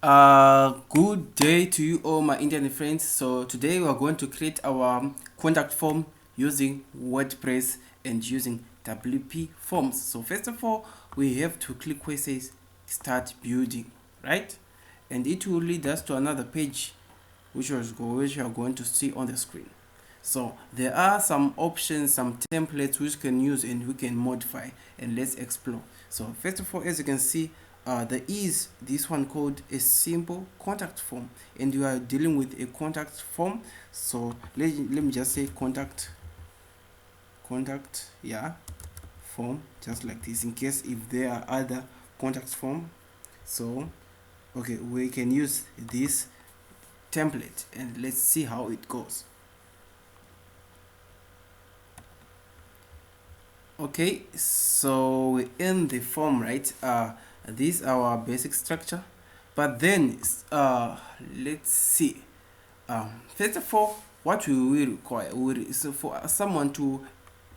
Good day to you all my internet friends. So today we are going to create our contact form using WordPress and using WPForms. So first of all, we have to click where it says start building, right? And it will lead us to another page which you are going to see on the screen. So there are some options, some templates which you can use and we can modify, and let's explore. So first of all, as you can see, there is this one called a simple contact form, and you are dealing with a contact form. So let me just say contact, yeah, form, just like this, in case if there are other contact form. So okay, we can use this template and let's see how it goes. Okay, so we're in the form, right? This is our basic structure, but then let's see. First of all, what we will require, so for someone to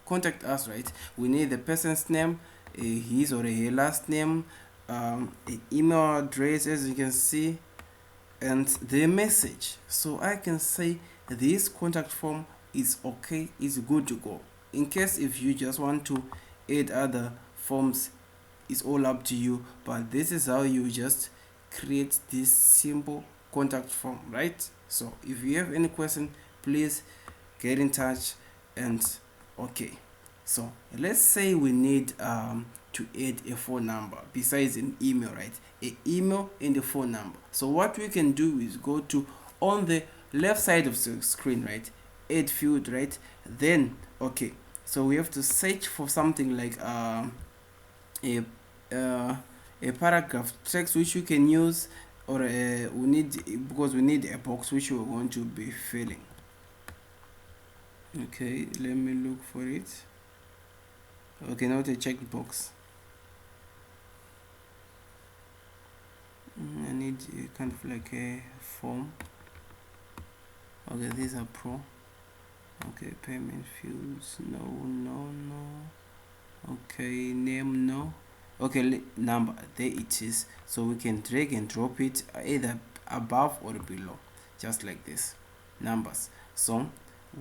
contact us, right, we need the person's name, his or her last name, an email address, as you can see, and the message. So I can say this contact form is okay, is good to go. In case if you just want to add other forms, it's all up to you, but this is how you just create this simple contact form, right? So if you have any question, please get in touch. And okay, so let's say we need to add a phone number besides an email, right? A email and a phone number. So what we can do is go to on the left side of the screen, right? Add field, right? Then okay, so we have to search for something like a uh, a paragraph text which you can use, or we need, because we need a box which we're going to be filling. Okay, let me look for it. Okay, not a checkbox. I need a kind of like a form. Okay, these are pro. Okay, payment fields, no. Okay, name, no. Okay, number, there it is. So we can drag and drop it either above or below, just like this, numbers. So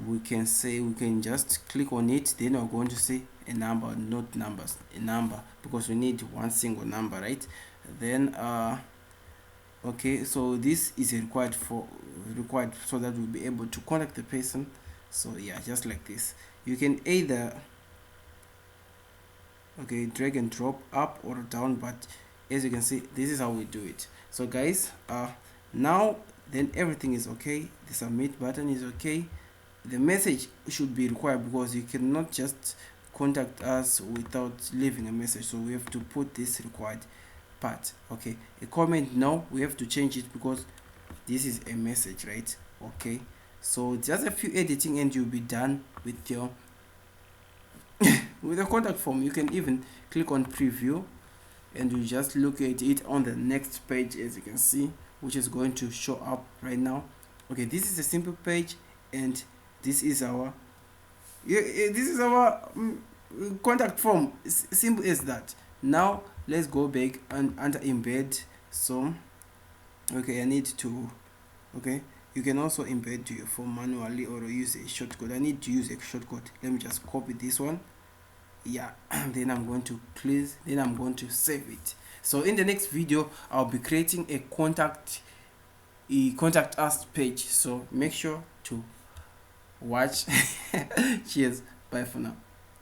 we can say, we can just click on it, then we're going to see a number, not numbers, a number, because we need one single number, right? Then okay, so this is required so that we'll be able to contact the person. So yeah, just like this, you can either okay drag and drop up or down, but as you can see, this is how we do it. So guys, now then everything is okay, the submit button is okay, the message should be required because you cannot just contact us without leaving a message, so we have to put this required part. Okay, a comment, no, we have to change it because this is a message, right? Okay, so just a few editing and you'll be done with your with the contact form. You can even click on preview and you just look at it on the next page, as you can see, which is going to show up right now. Okay, this is a simple page, and this is our contact form. It's simple as that. Now let's go back and under embed. So okay, I need to, okay, you can also embed your form manually or use a shortcut. I need to use a shortcut. Let me just copy this one, yeah. Then I'm going to close, then I'm going to save it. So in the next video, I'll be creating a contact us page, so make sure to watch. Cheers, bye for now.